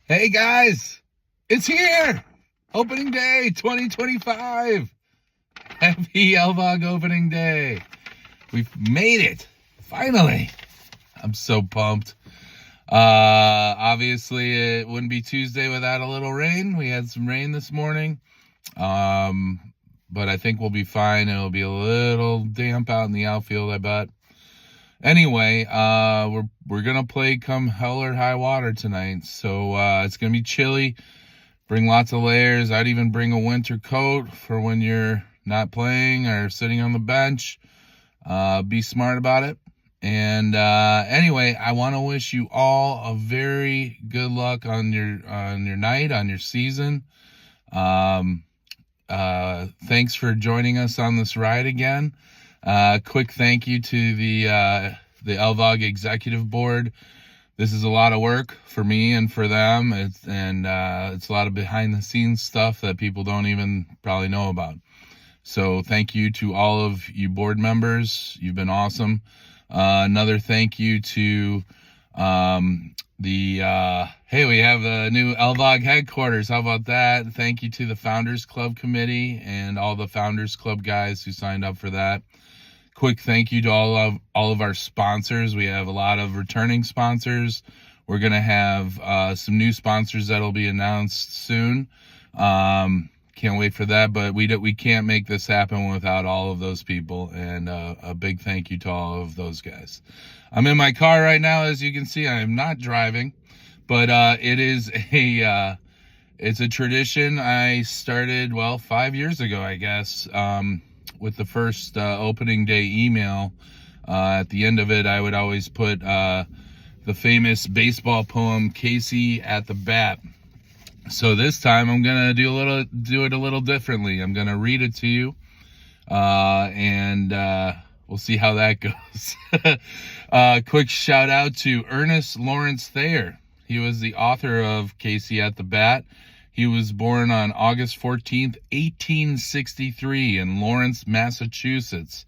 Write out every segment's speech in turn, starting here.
Hey guys, it's here! Opening day 2025! Happy LVOG opening day! We've made it! Finally! I'm so pumped. Obviously it wouldn't be Tuesday without a little rain. We had some rain this morning. But I think we'll be fine. It'll be a little damp out in the outfield, I bet. Anyway, we're gonna play come hell or high water tonight, so it's gonna be chilly. Bring lots of layers. I'd even bring a winter coat for when you're not playing or sitting on the bench. Be smart about it. And anyway, I want to wish you all a very good luck on your night, on your season. Thanks for joining us on this ride again. Quick thank you to the LVOG executive board. This is a lot of work for me and for them. It's a lot of behind the scenes stuff that people don't even probably know about. So thank you to all of you board members. You've been awesome. Another thank you to we have the new LVOG headquarters. How about that? Thank you to the Founders Club committee and all the Founders Club guys who signed up for that. Quick thank you to all of our sponsors. We have a lot of returning sponsors. We're going to have some new sponsors that'll be announced soon. Can't wait for that, but we can't make this happen without all of those people, and a big thank you to all of those guys. I'm in my car right now. As you can see, I am not driving, but it's a tradition I started 5 years ago, I guess, with the first opening day email. At the end of it, I would always put the famous baseball poem "Casey at the Bat." So this time I'm gonna do it a little differently. I'm gonna read it to you, and we'll see how that goes. Quick shout out to Ernest Lawrence Thayer. He was the author of Casey at the Bat. He was born on August 14th, 1863 in Lawrence, Massachusetts.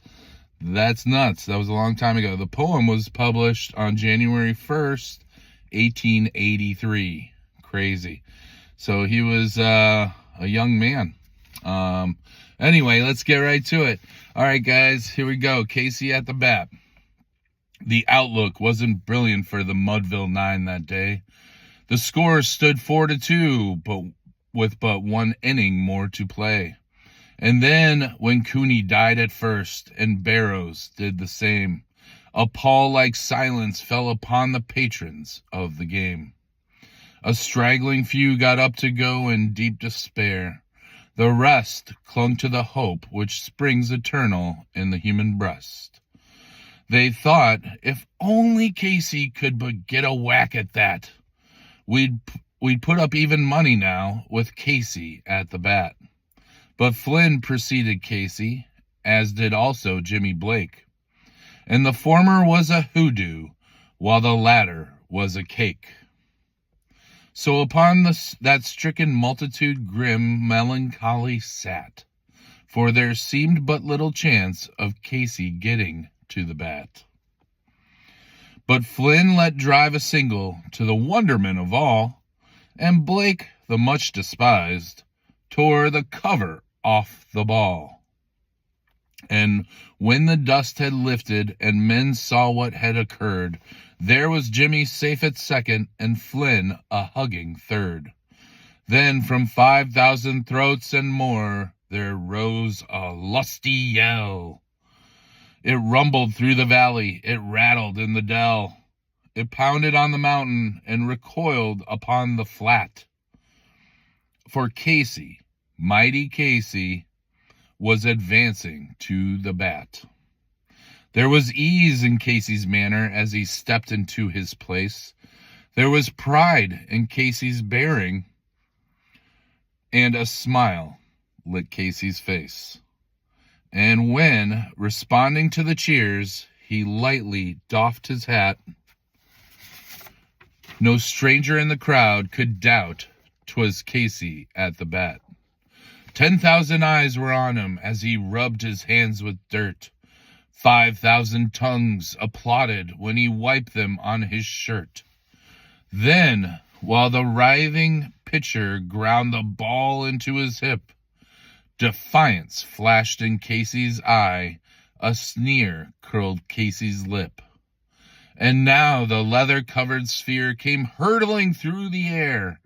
That's nuts. That was a long time ago. The poem was published on January 1st, 1883. Crazy. So he was a young man. Anyway, let's get right to it. All right, guys, here we go. Casey at the Bat. The outlook wasn't brilliant for the Mudville Nine that day. The score stood 4-2, but with but one inning more to play. And then when Cooney died at first and Barrows did the same, a pall-like silence fell upon the patrons of the game. A straggling few got up to go in deep despair. The rest clung to the hope which springs eternal in the human breast. They thought, if only Casey could but get a whack at that, we'd put up even money now with Casey at the bat. But Flynn preceded Casey, as did also Jimmy Blake. And the former was a hoodoo, while the latter was a cake. So upon that stricken multitude grim melancholy sat, for there seemed but little chance of Casey getting to the bat. But Flynn let drive a single, to the wonderment of all, and Blake, the much despised, tore the cover off the ball. And when the dust had lifted and men saw what had occurred, there was Jimmy safe at second and Flynn a hugging third. Then from 5,000 throats and more there rose a lusty yell. It rumbled through the valley, it rattled in the dell. It pounded on the mountain and recoiled upon the flat. For Casey, mighty Casey, was advancing to the bat. There was ease in Casey's manner as he stepped into his place. There was pride in Casey's bearing, and a smile lit Casey's face. And when, responding to the cheers, he lightly doffed his hat, no stranger in the crowd could doubt 'twas Casey at the bat. 10,000 eyes were on him as he rubbed his hands with dirt. 5,000 tongues applauded when he wiped them on his shirt. Then, while the writhing pitcher ground the ball into his hip. Defiance flashed in Casey's eye. A sneer curled Casey's lip. And now the leather-covered sphere came hurtling through the air,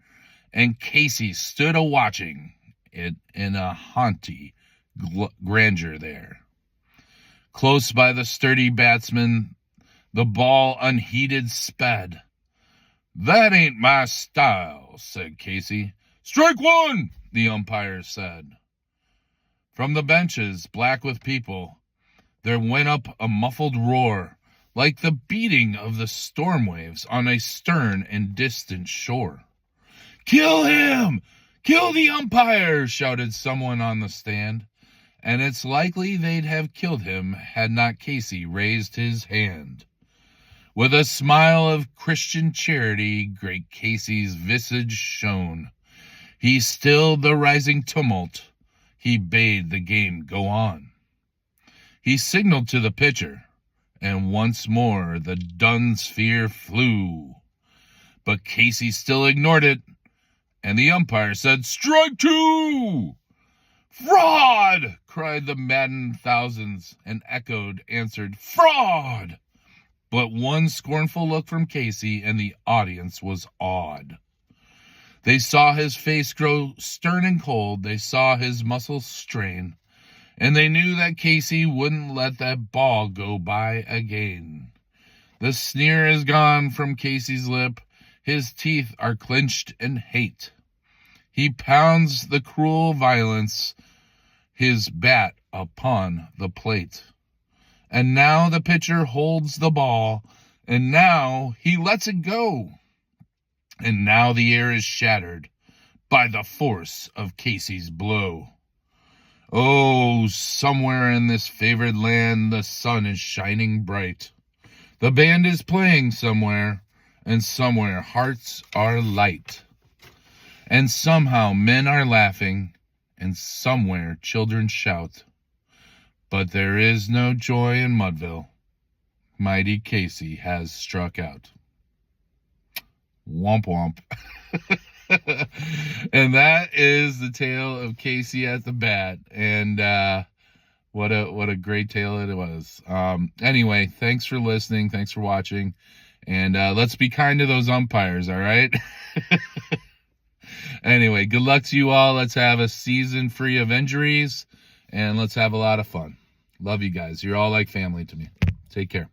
and Casey stood a-watching it in a haughty grandeur there. Close by the sturdy batsman, the ball unheeded sped. "That ain't my style," said Casey. "Strike one," the umpire said. From the benches, black with people, there went up a muffled roar, like the beating of the storm waves on a stern and distant shore. "Kill him! Kill the umpire!" shouted someone on the stand, and it's likely they'd have killed him had not Casey raised his hand. With a smile of Christian charity, great Casey's visage shone. He stilled the rising tumult. He bade the game go on. He signaled to the pitcher, and once more the dun sphere flew. But Casey still ignored it, and the umpire said, "Strike two!" "Fraud!" cried the maddened thousands, and answered, "Fraud!" But one scornful look from Casey, and the audience was awed. They saw his face grow stern and cold. They saw his muscles strain. And they knew that Casey wouldn't let that ball go by again. The sneer is gone from Casey's lip. His teeth are clenched in hate. He pounds the cruel violence, his bat upon the plate. And now the pitcher holds the ball, and now he lets it go. And now the air is shattered by the force of Casey's blow. Oh, somewhere in this favored land the sun is shining bright. The band is playing somewhere, and somewhere hearts are light. And somehow men are laughing, and somewhere children shout. But there is no joy in Mudville. Mighty Casey has struck out. Womp womp. And that is the tale of Casey at the bat. And what a great tale it was. Anyway, thanks for listening. Thanks for watching. And let's be kind to those umpires, all right? Anyway, good luck to you all. Let's have a season free of injuries, and let's have a lot of fun. Love you guys. You're all like family to me. Take care.